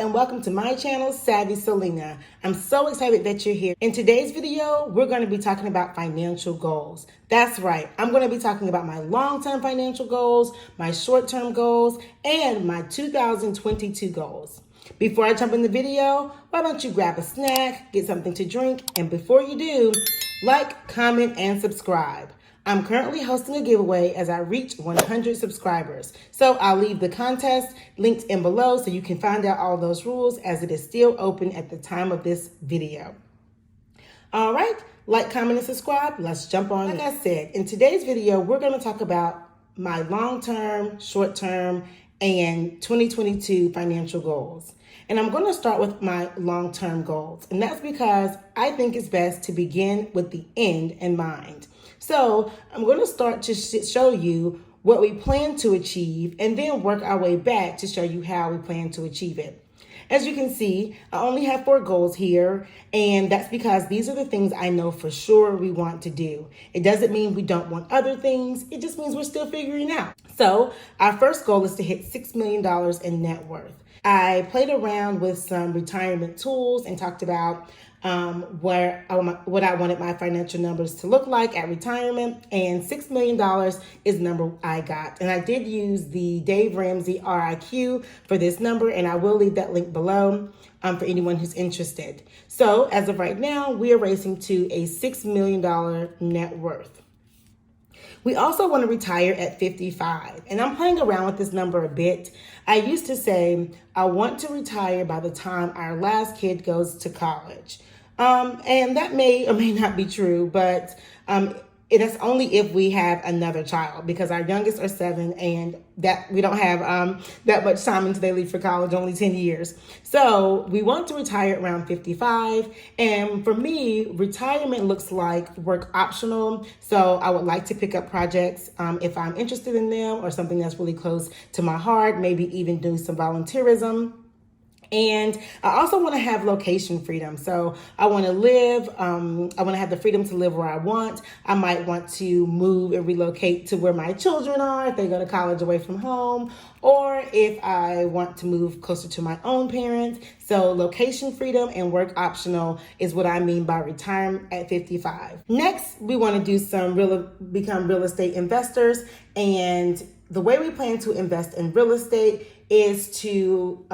and welcome to my channel, Savvy Selena. I'm so excited that you're here. In today's video, we're going to be talking about financial goals. That's right, I'm going to be talking about my long-term financial goals, my short-term goals, and my 2022 goals. Before I jump in the video, why don't you grab a snack, get something to drink, and before you do, like, comment, and subscribe. I'm currently hosting a giveaway as I reach 100 subscribers. So I'll leave the contest linked in below so you can find out all those rules as it is still open at the time of this video. All right, like, comment, and subscribe. Let's jump on. Like I said, in today's video, we're going to talk about my long-term, short-term, and 2022 financial goals. And I'm going to start with my long-term goals. And that's because I think it's best to begin with the end in mind. So I'm going to start to show you what we plan to achieve and then work our way back to show you how we plan to achieve it. As you can see, I only have 4 goals here, and that's because these are the things I know for sure we want to do. It doesn't mean we don't want other things. It just means we're still figuring out. So our first goal is to hit $6 million in net worth. I played around with some retirement tools and talked about what I wanted my financial numbers to look like at retirement, and $6 million is the number I got. And I did use the Dave Ramsey RIQ for this number, and I will leave that link below for anyone who's interested. So as of right now, we are racing to a $6 million net worth. We also want to retire at 55, and I'm playing around with this number a bit. I used to say I want to retire by the time our last kid goes to college. And that may or may not be true, but that's only if we have another child, because our youngest are 7 and that we don't have that much time until they leave for college, only 10 years. So we want to retire around 55. And for me, retirement looks like work optional. So I would like to pick up projects if I'm interested in them or something that's really close to my heart, maybe even do some volunteerism. And I also want to have location freedom. So I want to live, I want to have the freedom to live where I want. I might want to move and relocate to where my children are if they go to college away from home, or if I want to move closer to my own parents. So location freedom and work optional is what I mean by retirement at 55. Next, we want to do become real estate investors. And the way we plan to invest in real estate is to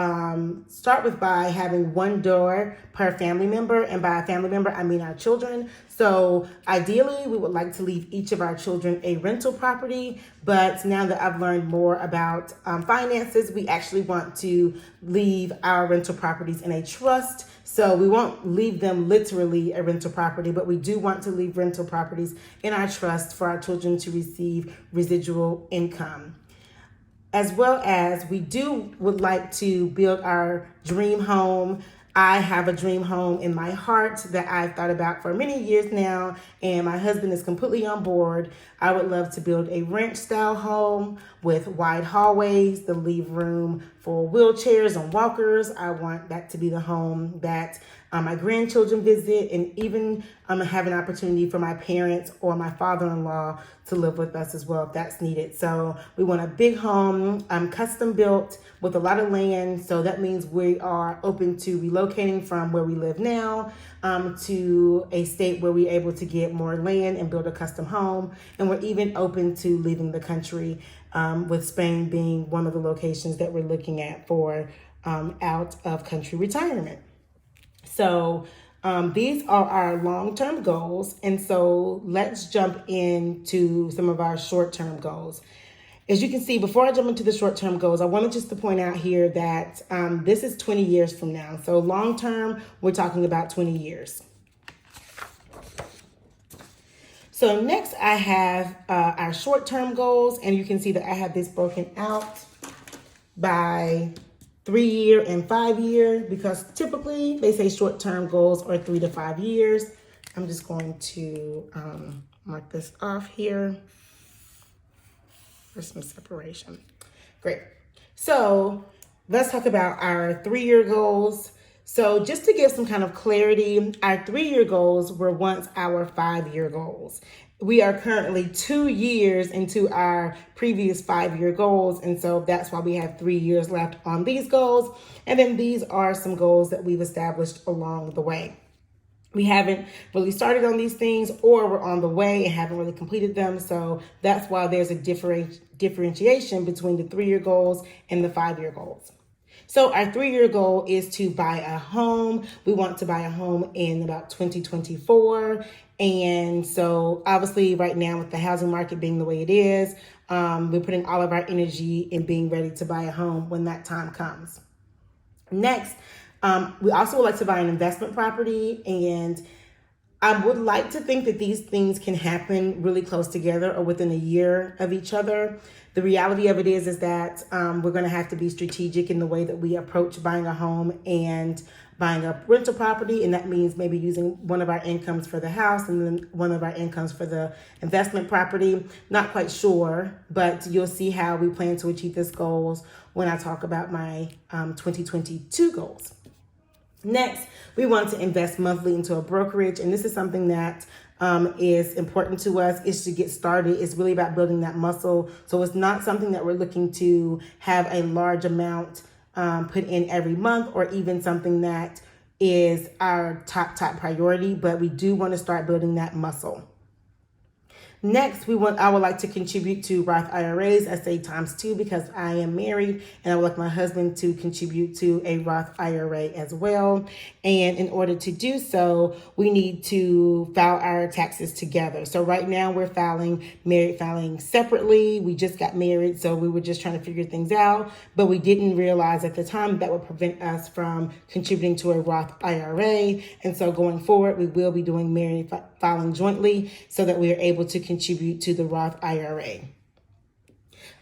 start with by having 1 door per family member. And by a family member, I mean our children. So ideally, we would like to leave each of our children a rental property. But now that I've learned more about finances, we actually want to leave our rental properties in a trust. So we won't leave them literally a rental property, but we do want to leave rental properties in our trust for our children to receive residual income. As well as we would like to build our dream home. I have a dream home in my heart that I've thought about for many years now, and my husband is completely on board. I would love to build a ranch-style home with wide hallways, the leave room for wheelchairs and walkers. I want that to be the home that my grandchildren visit, and even have an opportunity for my parents or my father-in-law to live with us as well if that's needed. So we want a big home, custom built with a lot of land. So that means we are open to relocating from where we live now to a state where we're able to get more land and build a custom home. And we're even open to leaving the country, with Spain being one of the locations that we're looking at for out of country retirement. So these are our long-term goals. And so let's jump into some of our short-term goals. As you can see, before I jump into the short-term goals, I wanted just to point out here that this is 20 years from now. So long-term, we're talking about 20 years. So next I have our short-term goals, and you can see that I have this broken out by 3-year and 5-year, because typically they say short-term goals are 3 to 5 years. I'm just going to mark this off here for some separation. Great. So let's talk about our 3-year goals. So just to give some kind of clarity, our 3-year goals were once our 5-year goals. We are currently 2 years into our previous 5-year goals. And so that's why we have 3 years left on these goals. And then these are some goals that we've established along the way. We haven't really started on these things, or we're on the way and haven't really completed them. So that's why there's a differentiation between the 3-year goals and the 5-year goals. So our 3-year goal is to buy a home. We want to buy a home in about 2024. And so obviously right now with the housing market being the way it is, we're putting all of our energy in being ready to buy a home when that time comes. Next, we also would like to buy an investment property, and I would like to think that these things can happen really close together or within a year of each other. The reality of it is that we're going to have to be strategic in the way that we approach buying a home and buying a rental property. And that means maybe using one of our incomes for the house and then one of our incomes for the investment property. Not quite sure, but you'll see how we plan to achieve these goals when I talk about my 2022 goals. Next, we want to invest monthly into a brokerage, and this is something that is important to us. Is to get started. It's really about building that muscle. So it's not something that we're looking to have a large amount put in every month, or even something that is our top priority, but we do want to start building that muscle. Next, I would like to contribute to Roth IRAs. I say ×2 because I am married, and I would like my husband to contribute to a Roth IRA as well. And in order to do so, we need to file our taxes together. So right now we're married filing separately. We just got married, so we were just trying to figure things out, but we didn't realize at the time that would prevent us from contributing to a Roth IRA. And so going forward, we will be doing married filing jointly so that we are able to contribute to the Roth IRA.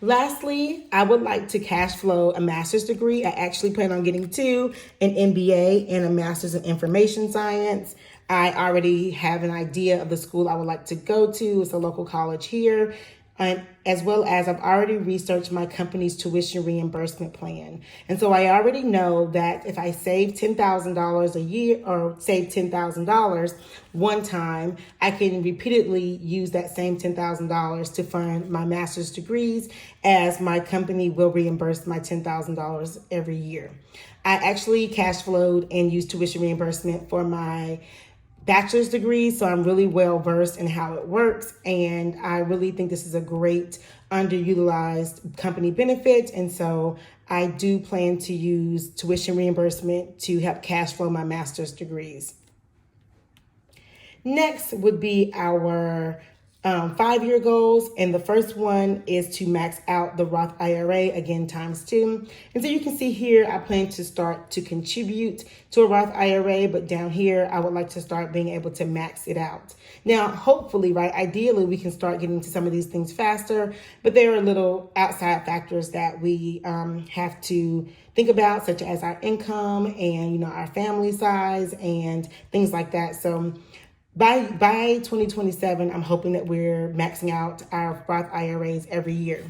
Lastly, I would like to cash flow a master's degree. I actually plan on getting 2, an MBA and a master's in information science. I already have an idea of the school I would like to go to. It's a local college here. And as well as I've already researched my company's tuition reimbursement plan. And so I already know that if I save $10,000 a year or save $10,000 one time, I can repeatedly use that same $10,000 to fund my master's degrees, as my company will reimburse my $10,000 every year. I actually cash flowed and used tuition reimbursement for my bachelor's degree, so I'm really well versed in how it works, and I really think this is a great underutilized company benefit. And so I do plan to use tuition reimbursement to help cash flow my master's degrees. Next would be our 5-year goals, and the first one is to max out the Roth IRA, again ×2. And so you can see here, I plan to start to contribute to a Roth IRA, but down here, I would like to start being able to max it out. Now, hopefully, right, ideally, we can start getting to some of these things faster, but there are little outside factors that we have to think about, such as our income and, our family size and things like that. So by 2027, I'm hoping that we're maxing out our Roth IRAs every year.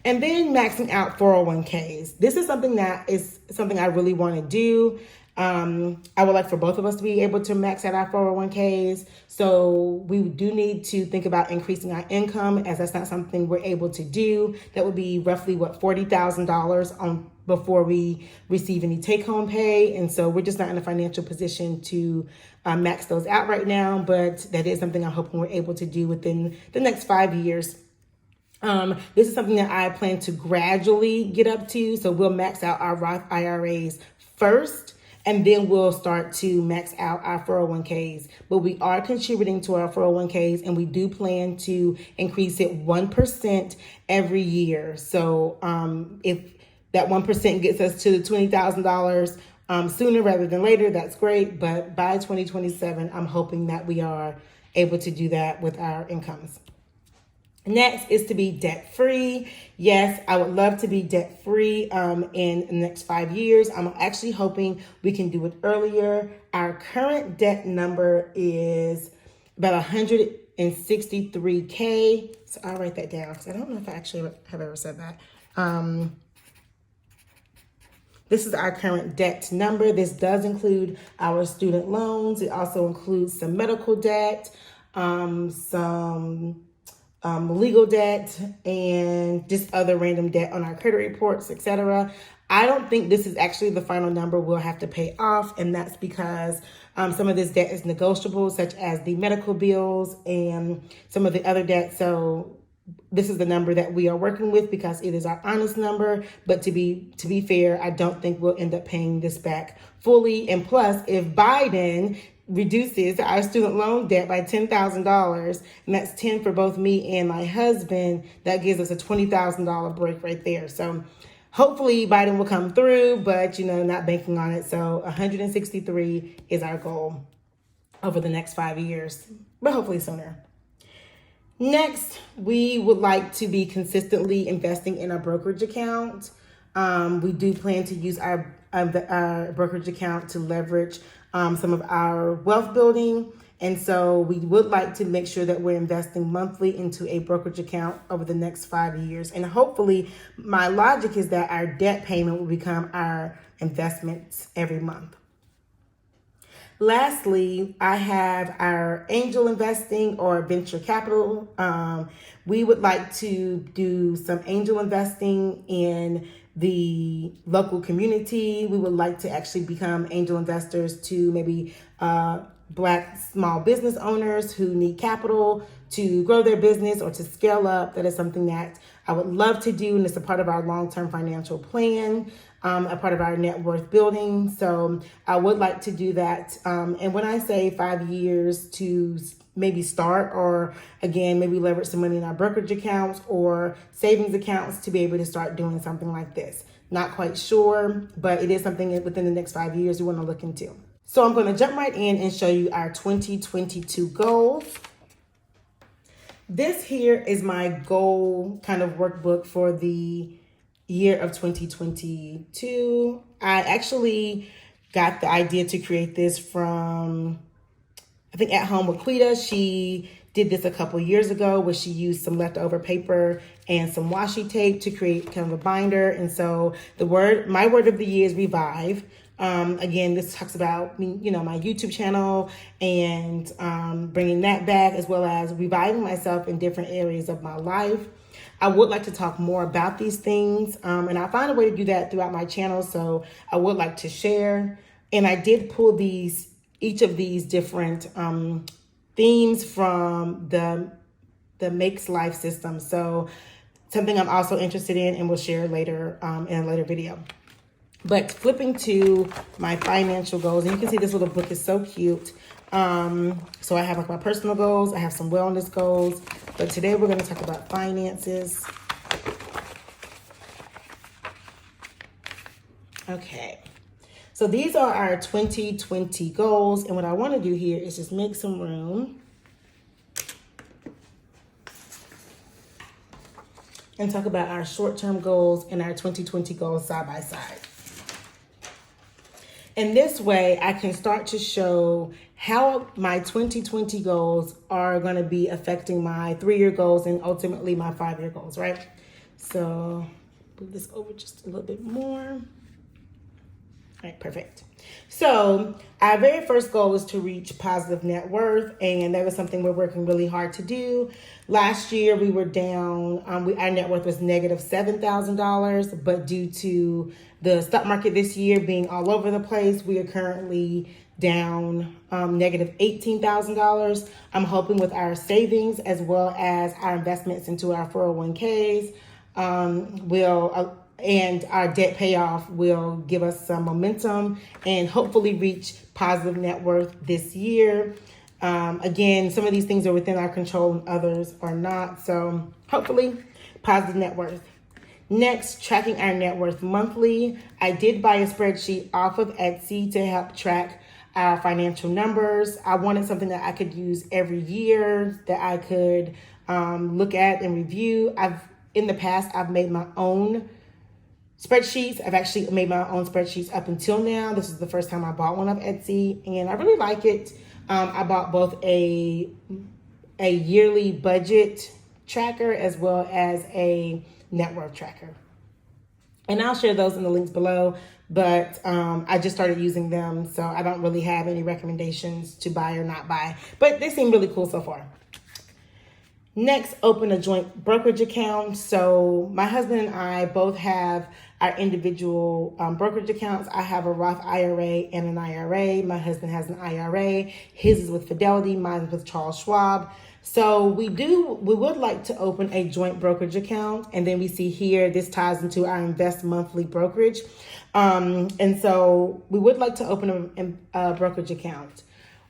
And then maxing out 401ks. This is something I really want to do. I would like for both of us to be able to max out our 401ks. So we do need to think about increasing our income, as that's not something we're able to do. That would be roughly $40,000 before we receive any take-home pay. And so we're just not in a financial position to max those out right now, but that is something I'm hoping we're able to do within the next 5 years. This is something that I plan to gradually get up to. So we'll max out our Roth IRAs first, and then we'll start to max out our 401ks. But we are contributing to our 401ks, and we do plan to increase it 1% every year. So if that 1% gets us to the $20,000 sooner rather than later, that's great. But by 2027, I'm hoping that we are able to do that with our incomes. Next is to be debt-free. Yes, I would love to be debt-free in the next 5 years. I'm actually hoping we can do it earlier. Our current debt number is about $163K. So I'll write that down because I don't know if I actually have ever said that. This is our current debt number. This does include our student loans. It also includes some medical debt. some legal debt, and just other random debt on our credit reports, etc. I don't think this is actually the final number we'll have to pay off, and that's because some of this debt is negotiable, such as the medical bills and some of the other debt. So this is the number that we are working with because it is our honest number. But to be fair, I don't think we'll end up paying this back fully. And plus, if Biden reduces our student loan debt by $10,000, and that's 10 for both me and my husband, that gives us a $20,000 break right there. So hopefully Biden will come through, but not banking on it. So 163 is our goal over the next 5 years, but hopefully sooner. Next, we would like to be consistently investing in a brokerage account. We do plan to use our brokerage account to leverage some of our wealth building. And so we would like to make sure that we're investing monthly into a brokerage account over the next 5 years. And hopefully, my logic is that our debt payment will become our investments every month. Lastly, I have our angel investing or venture capital. We would like to do some angel investing in the local community. We would like to actually become angel investors to maybe Black small business owners who need capital to grow their business or to scale up. That is something that I would love to do, and it's a part of our long-term financial plan, a part of our net worth building. So I would like to do that. And when I say 5 years to maybe start, or again, maybe leverage some money in our brokerage accounts or savings accounts to be able to start doing something like this. Not quite sure, but it is something within the next 5 years we want to look into. So I'm going to jump right in and show you our 2022 goals. This here is my goal kind of workbook for the year of 2022. I actually got the idea to create this from, I think, At Home with Quita. She did this a couple years ago where she used some leftover paper and some washi tape to create kind of a binder. And so my word of the year is revive. Again, this talks about, my YouTube channel and bringing that back, as well as reviving myself in different areas of my life. I would like to talk more about these things, and I find a way to do that throughout my channel, so I would like to share. And I did pull each of these different themes from the Makes Life system. So something I'm also interested in and will share later in a later video. But flipping to my financial goals, and you can see this little book is so cute. So I have like my personal goals, I have some wellness goals, but today we're going to talk about finances. Okay, so these are our 2020 goals, and what I want to do here is just make some room and talk about our short-term goals and our 2020 goals side by side. And this way, I can start to show how my 2020 goals are going to be affecting my 3-year goals and ultimately my 5-year goals, right? So move this over just a little bit more. All right, perfect. So our very first goal is to reach positive net worth, and that was something we're working really hard to do. Last year, we were down, our net worth was negative $7,000, but due to the stock market this year being all over the place, we are currently down negative $18,000. I'm hoping with our savings as well as our investments into our 401ks and our debt payoff will give us some momentum and hopefully reach positive net worth this year. Again, some of these things are within our control and others are not. So hopefully positive net worth. Next, tracking our net worth monthly. I did buy a spreadsheet off of Etsy to help track our financial numbers. I wanted something that I could use every year, that I could look at and review. In the past, I've made my own spreadsheets. I've actually made my own spreadsheets up until now. This is the first time I bought one off Etsy, and I really like it. I bought both a yearly budget tracker as well as a net worth tracker. And I'll share those in the links below. But I just started using them, so I don't really have any recommendations to buy or not buy. But they seem really cool so far. Next, open a joint brokerage account. So my husband and I both have our individual brokerage accounts. I have a Roth IRA and an IRA. My husband has an IRA. His is with Fidelity. Mine is with Charles Schwab. So we would like to open a joint brokerage account. And then we see here, this ties into our Invest Monthly brokerage. And so we would like to open a brokerage account.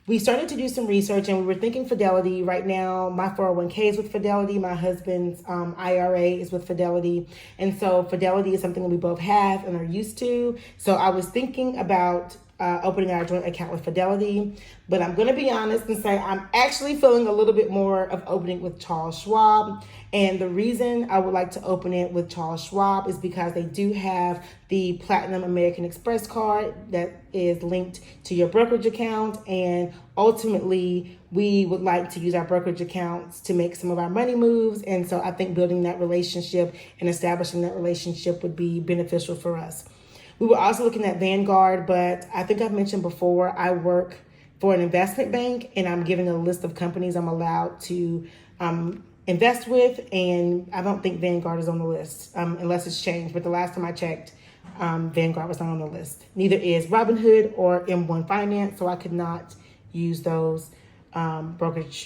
We started to do some research and we were thinking Fidelity. Right now, my 401k is with Fidelity. My husband's IRA is with Fidelity. And so Fidelity is something that we both have and are used to. So I was thinking about opening our joint account with Fidelity. But I'm going to be honest and say I'm actually feeling a little bit more of opening with Charles Schwab. And the reason I would like to open it with Charles Schwab is because they do have the Platinum American Express card that is linked to your brokerage account. And ultimately, we would like to use our brokerage accounts to make some of our money moves. And so I think building that relationship and establishing that relationship would be beneficial for us. We were also looking at Vanguard, but I think I've mentioned before, I work for an investment bank and I'm given a list of companies I'm allowed to invest with. And I don't think Vanguard is on the list unless it's changed. But the last time I checked, Vanguard was not on the list. Neither is Robinhood or M1 Finance. So I could not use those brokerages.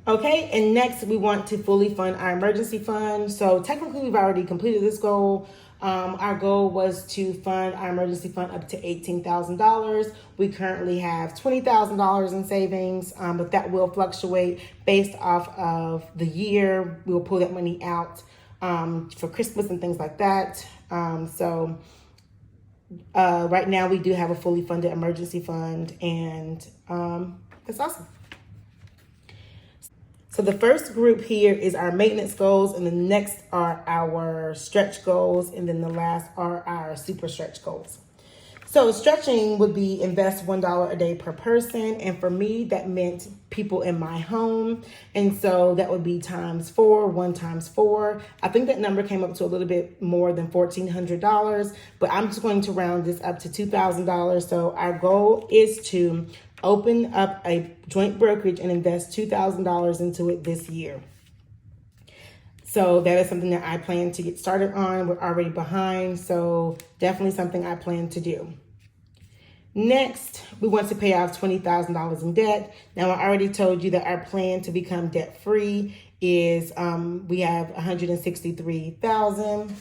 Okay, and next we want to fully fund our emergency fund. So technically we've already completed this goal. Our goal was to fund our emergency fund up to $18,000. We currently have $20,000 in savings, but that will fluctuate based off of the year. We will pull that money out for Christmas and things like that. So right now we do have a fully funded emergency fund, and that's awesome. So the first group here is our maintenance goals, and the next are our stretch goals, and then the last are our super stretch goals. So stretching would be invest $1 a day per person, and for me that meant people in my home, and so that would be times 4, 1 times 4. I think that number came up to a little bit more than $1,400, but I'm just going to round this up to $2,000. So our goal is to open up a joint brokerage and invest $2,000 into it this year. So that is something that I plan to get started on. We're already behind, so definitely something I plan to do. Next, we want to pay off $20,000 in debt. Now, I already told you that our plan to become debt-free is we have $163,000.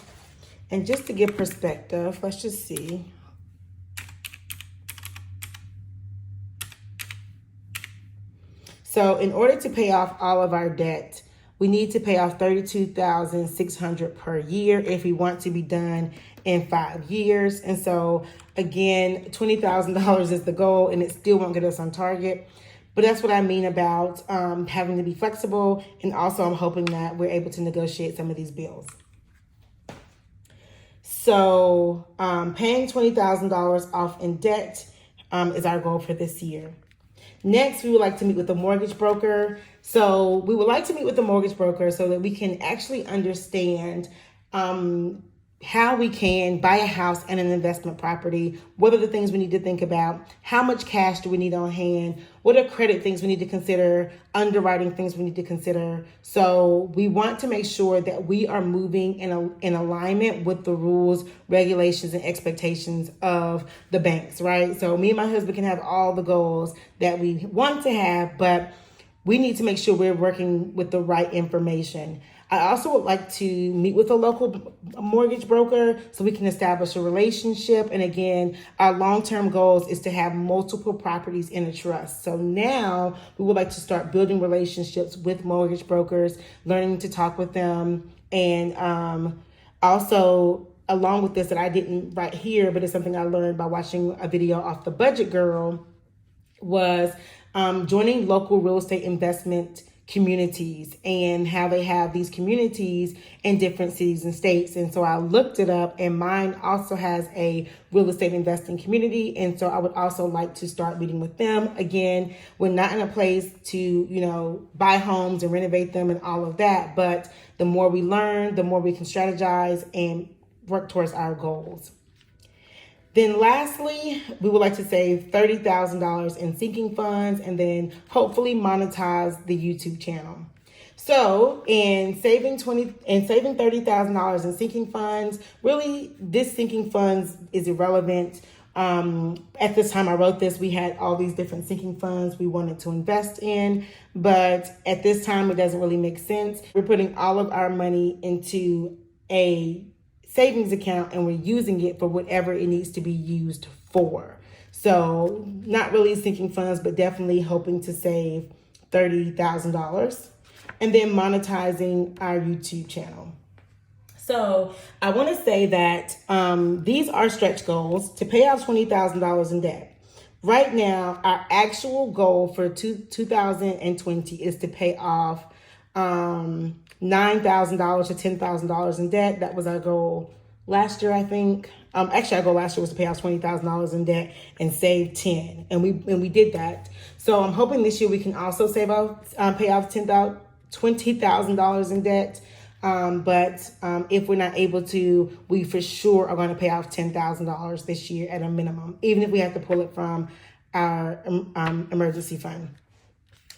And just to give perspective, let's just see. So in order to pay off all of our debt, we need to pay off $32,600 per year if we want to be done in 5 years. And so again, $20,000 is the goal, and it still won't get us on target. But that's what I mean about having to be flexible. And also I'm hoping that we're able to negotiate some of these bills. So paying $20,000 off in debt is our goal for this year. Next, we would like to meet with a mortgage broker. So we would like to meet with a mortgage broker so that we can actually understand how we can buy a house and an investment property. What are the things we need to think about? How much cash do we need on hand? What are credit things we need to consider? Underwriting things we need to consider. So we want to make sure that we are moving in alignment with the rules, regulations, and expectations of the banks, right? So me and my husband can have all the goals that we want to have, but we need to make sure we're working with the right information. I also would like to meet with a local mortgage broker so we can establish a relationship. And again, our long-term goals is to have multiple properties in a trust. So now we would like to start building relationships with mortgage brokers, learning to talk with them. And also, along with this that I didn't write here, but it's something I learned by watching a video off The Budget Girl, was joining local real estate investment communities and how they have these communities in different cities and states. And so I looked it up, and mine also has a real estate investing community. And so I would also like to start meeting with them. Again, we're not in a place to, buy homes and renovate them and all of that. But the more we learn, the more we can strategize and work towards our goals. Then lastly, we would like to save $30,000 in sinking funds and then hopefully monetize the YouTube channel. So in saving $30,000 in sinking funds, really this sinking funds is irrelevant. At this time I wrote this, we had all these different sinking funds we wanted to invest in, but at this time it doesn't really make sense. We're putting all of our money into a savings account and we're using it for whatever it needs to be used for. So not really sinking funds, but definitely hoping to save $30,000 and then monetizing our YouTube channel. So I want to say that these are stretch goals to pay off $20,000 in debt. Right now, our actual goal for 2020 is to pay off $9,000 to $10,000 in debt. That was our goal last year, I think. Actually, our goal last year was to pay off $20,000 in debt and save 10, and we did that. So I'm hoping this year we can also pay off $20,000 in debt. But if we're not able to, we for sure are going to pay off $10,000 this year at a minimum, even if we have to pull it from our emergency fund.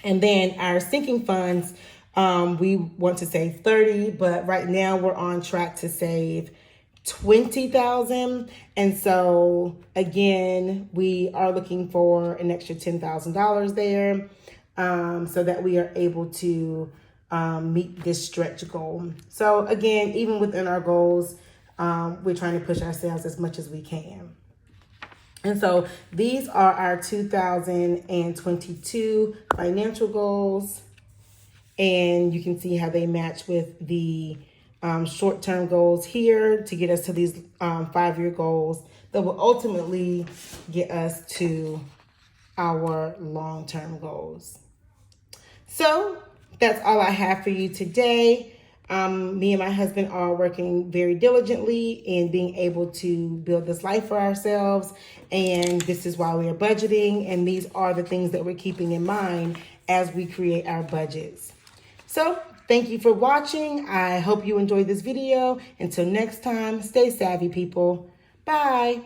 And then our sinking funds, we want to save 30, but right now we're on track to save 20,000. And so again, we are looking for an extra $10,000 there, so that we are able to meet this stretch goal. So again, even within our goals, we're trying to push ourselves as much as we can. And so these are our 2022 financial goals. And you can see how they match with the short-term goals here to get us to these 5-year goals that will ultimately get us to our long-term goals. So that's all I have for you today. Me and my husband are working very diligently in being able to build this life for ourselves. And this is why we are budgeting. And these are the things that we're keeping in mind as we create our budgets. So thank you for watching. I hope you enjoyed this video. Until next time, stay savvy, people. Bye.